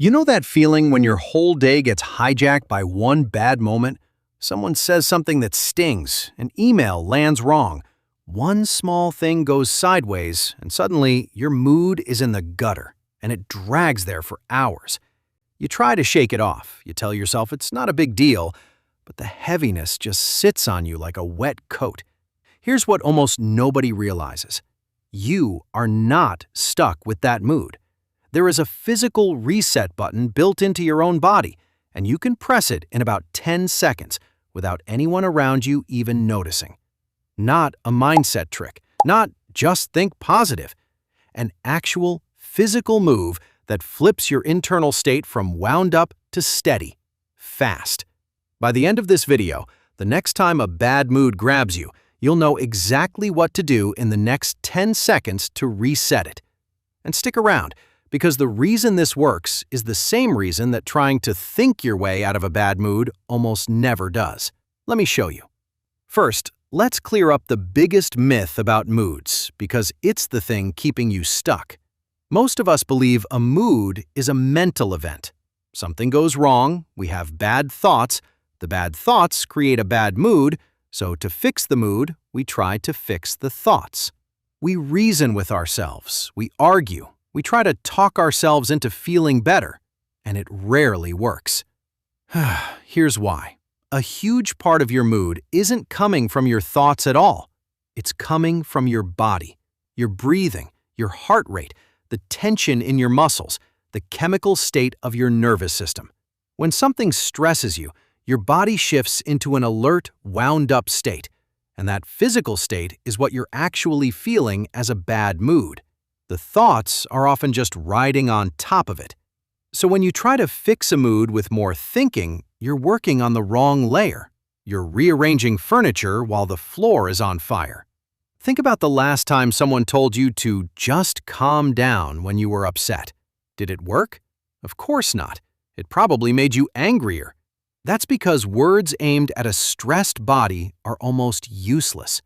You know that feeling when your whole day gets hijacked by one bad moment? Someone says something that stings, an email lands wrong, one small thing goes sideways, and suddenly your mood is in the gutter, and it drags there for hours. You try to shake it off. You tell yourself it's not a big deal, but the heaviness just sits on you like a wet coat. Here's what almost nobody realizes. You are not stuck with that mood. There is a physical reset button built into your own body, and you can press it in about 10 seconds without anyone around you even noticing. Not a mindset trick, not just think positive. An actual physical move that flips your internal state from wound up to steady, fast. By the end of this video, the next time a bad mood grabs you, you'll know exactly what to do in the next 10 seconds to reset it. And stick around, because the reason this works is the same reason that trying to think your way out of a bad mood almost never does. Let me show you. First, let's clear up the biggest myth about moods, because it's the thing keeping you stuck. Most of us believe a mood is a mental event. Something goes wrong, we have bad thoughts, the bad thoughts create a bad mood, so to fix the mood, we try to fix the thoughts. We reason with ourselves, we argue, we try to talk ourselves into feeling better, and it rarely works. Here's why. A huge part of your mood isn't coming from your thoughts at all. It's coming from your body, your breathing, your heart rate, the tension in your muscles, the chemical state of your nervous system. When something stresses you, your body shifts into an alert, wound-up state, and that physical state is what you're actually feeling as a bad mood. The thoughts are often just riding on top of it. So when you try to fix a mood with more thinking, you're working on the wrong layer. You're rearranging furniture while the floor is on fire. Think about the last time someone told you to just calm down when you were upset. Did it work? Of course not. It probably made you angrier. That's because words aimed at a stressed body are almost useless.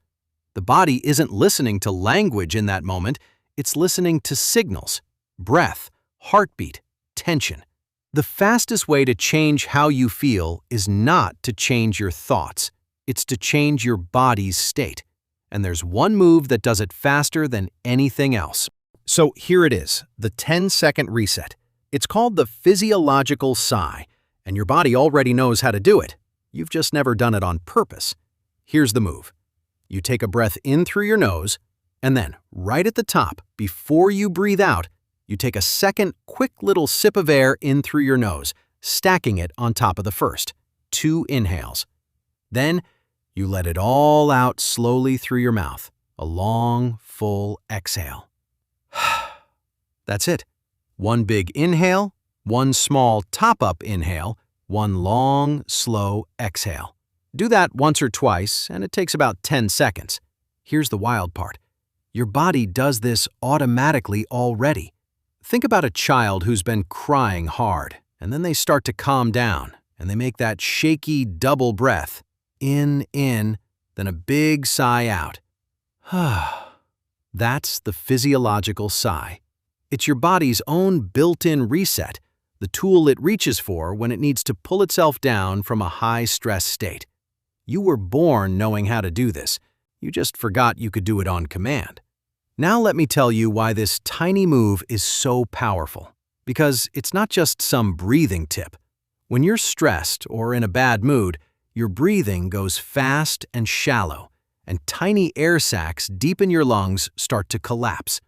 The body isn't listening to language in that moment. It's listening to signals, breath, heartbeat, tension. The fastest way to change how you feel is not to change your thoughts. It's to change your body's state. And there's one move that does it faster than anything else. So here it is, the 10-second reset. It's called the physiological sigh, and your body already knows how to do it. You've just never done it on purpose. Here's the move. You take a breath in through your nose, and then, right at the top, before you breathe out, you take a second quick little sip of air in through your nose, stacking it on top of the first. 2 inhales. Then, you let it all out slowly through your mouth. A long, full exhale. That's it. 1 big inhale, 1 small top-up inhale, 1 long, slow exhale. Do that once or twice, and it takes about 10 seconds. Here's the wild part. Your body does this automatically already. Think about a child who's been crying hard, and then they start to calm down, and they make that shaky double breath. In, then a big sigh out. That's the physiological sigh. It's your body's own built-in reset, the tool it reaches for when it needs to pull itself down from a high-stress state. You were born knowing how to do this. You just forgot you could do it on command. Now let me tell you why this tiny move is so powerful. Because it's not just some breathing tip. When you're stressed or in a bad mood, your breathing goes fast and shallow, and tiny air sacs deep in your lungs start to collapse.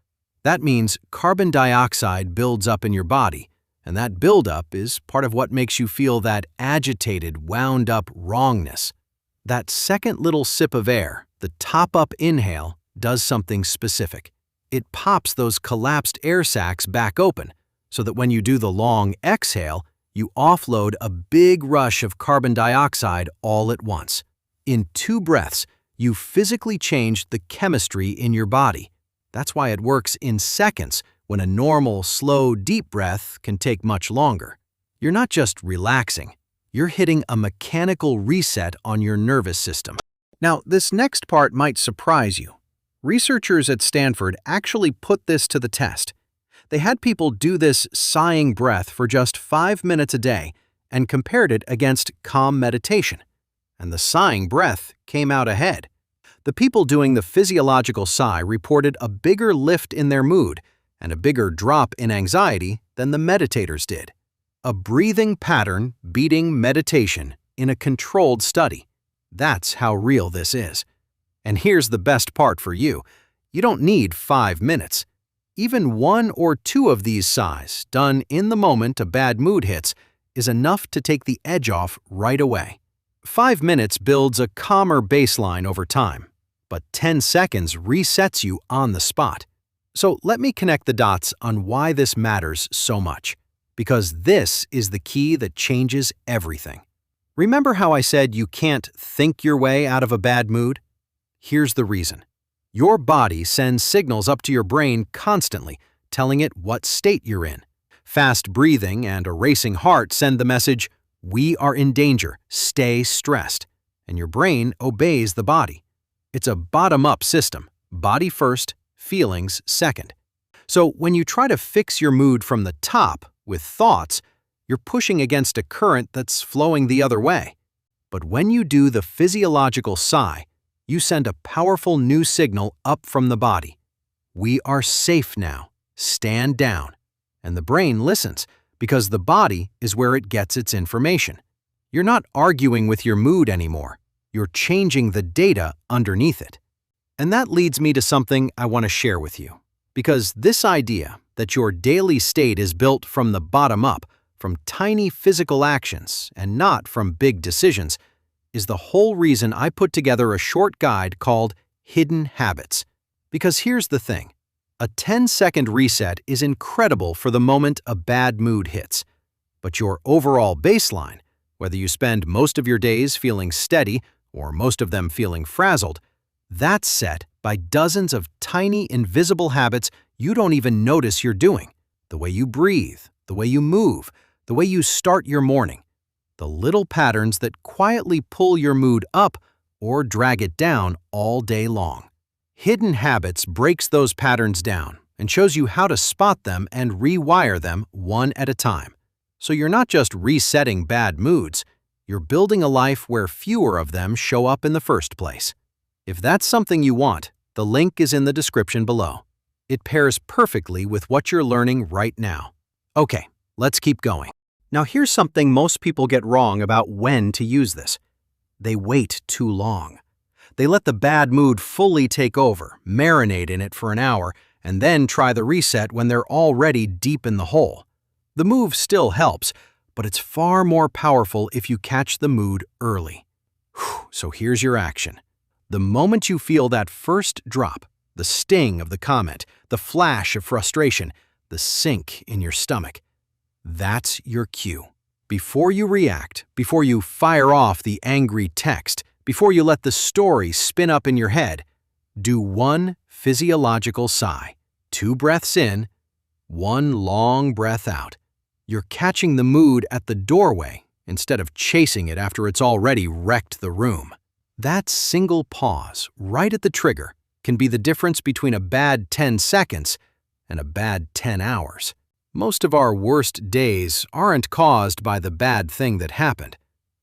That means carbon dioxide builds up in your body, and that buildup is part of what makes you feel that agitated, wound-up wrongness. That second little sip of air, the top-up inhale, does something specific. It pops those collapsed air sacs back open, so that when you do the long exhale, you offload a big rush of carbon dioxide all at once. In 2 breaths, you physically changed the chemistry in your body. That's why it works in seconds when a normal, slow, deep breath can take much longer. You're not just relaxing. You're hitting a mechanical reset on your nervous system. Now, this next part might surprise you. Researchers at Stanford actually put this to the test. They had people do this sighing breath for just 5 minutes a day and compared it against calm meditation. And the sighing breath came out ahead. The people doing the physiological sigh reported a bigger lift in their mood and a bigger drop in anxiety than the meditators did. A breathing pattern beating meditation in a controlled study. That's how real this is. And here's the best part for you. You don't need 5 minutes. Even 1 or 2 of these sighs, done in the moment a bad mood hits, is enough to take the edge off right away. 5 minutes builds a calmer baseline over time, but 10 seconds resets you on the spot. So let me connect the dots on why this matters so much, because this is the key that changes everything. Remember how I said you can't think your way out of a bad mood? Here's the reason. Your body sends signals up to your brain constantly, telling it what state you're in. Fast breathing and a racing heart send the message, "We are in danger, stay stressed," and your brain obeys the body. It's a bottom-up system, body first, feelings second. So when you try to fix your mood from the top with thoughts, you're pushing against a current that's flowing the other way. But when you do the physiological sigh, you send a powerful new signal up from the body. We are safe now. Stand down. And the brain listens because the body is where it gets its information. You're not arguing with your mood anymore. You're changing the data underneath it. And that leads me to something I want to share with you. Because this idea that your daily state is built from the bottom up, from tiny physical actions and not from big decisions, is the whole reason I put together a short guide called Hidden Habits. Because here's the thing. A 10-second reset is incredible for the moment a bad mood hits. But your overall baseline, whether you spend most of your days feeling steady or most of them feeling frazzled, that's set by dozens of tiny invisible habits you don't even notice you're doing. The way you breathe, the way you move, the way you start your morning. The little patterns that quietly pull your mood up or drag it down all day long. Hidden Habits breaks those patterns down and shows you how to spot them and rewire them one at a time. So you're not just resetting bad moods, you're building a life where fewer of them show up in the first place. If that's something you want, the link is in the description below. It pairs perfectly with what you're learning right now. Okay, let's keep going. Now here's something most people get wrong about when to use this. They wait too long. They let the bad mood fully take over, marinate in it for an hour, and then try the reset when they're already deep in the hole. The move still helps, but it's far more powerful if you catch the mood early. So here's your action. The moment you feel that first drop, the sting of the comment, the flash of frustration, the sink in your stomach, that's your cue. Before you react, before you fire off the angry text, before you let the story spin up in your head, do 1 physiological sigh. 2 breaths in, 1 long breath out. You're catching the mood at the doorway instead of chasing it after it's already wrecked the room. That single pause, right at the trigger, can be the difference between a bad 10 seconds and a bad 10 hours. Most of our worst days aren't caused by the bad thing that happened.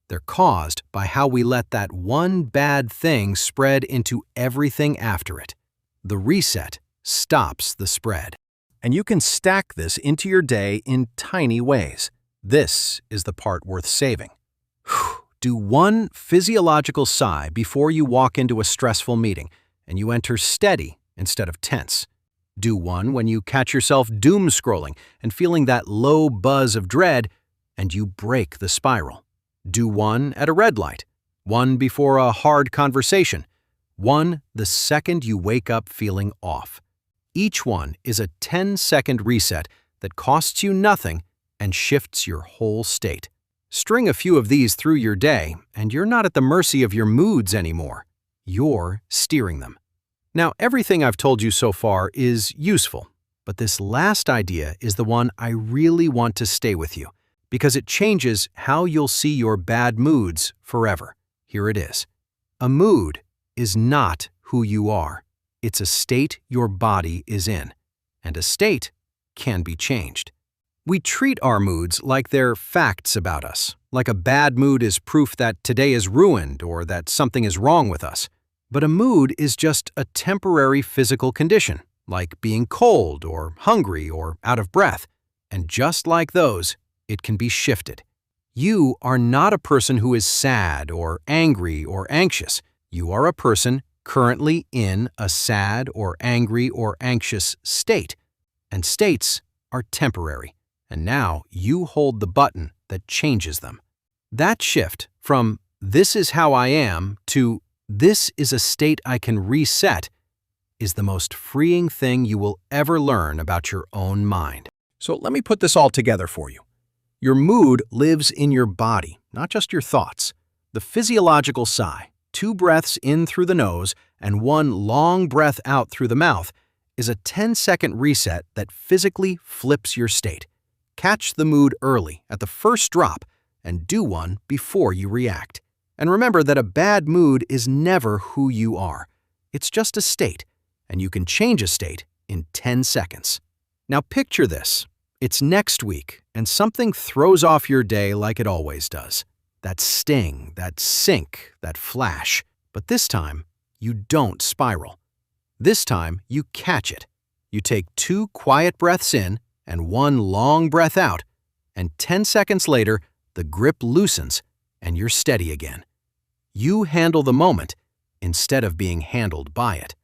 They're caused by how we let that one bad thing spread into everything after it. The reset stops the spread. And you can stack this into your day in tiny ways. This is the part worth saving. Do 1 physiological sigh before you walk into a stressful meeting and you enter steady instead of tense. Do 1 when you catch yourself doom scrolling and feeling that low buzz of dread and you break the spiral. Do 1 at a red light, 1 before a hard conversation, 1 the second you wake up feeling off. Each one is a 10-second reset that costs you nothing and shifts your whole state. String a few of these through your day, and you're not at the mercy of your moods anymore. You're steering them. Now, everything I've told you so far is useful, but this last idea is the one I really want to stay with you, because it changes how you'll see your bad moods forever. Here it is. A mood is not who you are. It's a state your body is in. And a state can be changed. We treat our moods like they're facts about us, like a bad mood is proof that today is ruined or that something is wrong with us. But a mood is just a temporary physical condition, like being cold or hungry or out of breath. And just like those, it can be shifted. You are not a person who is sad or angry or anxious. You are a person currently in a sad or angry or anxious state. And states are temporary. And now you hold the button that changes them. That shift from "this is how I am" to "this is a state I can reset" is the most freeing thing you will ever learn about your own mind. So let me put this all together for you. Your mood lives in your body, not just your thoughts. The physiological sigh, 2 breaths in through the nose and 1 long breath out through the mouth, is a 10-second reset that physically flips your state. Catch the mood early, at the first drop, and do one before you react. And remember that a bad mood is never who you are. It's just a state, and you can change a state in 10 seconds. Now picture this. It's next week, and something throws off your day like it always does. That sting, that sink, that flash. But this time, you don't spiral. This time, you catch it. You take 2 quiet breaths in and 1 long breath out, and 10 seconds later, the grip loosens and you're steady again. You handle the moment instead of being handled by it.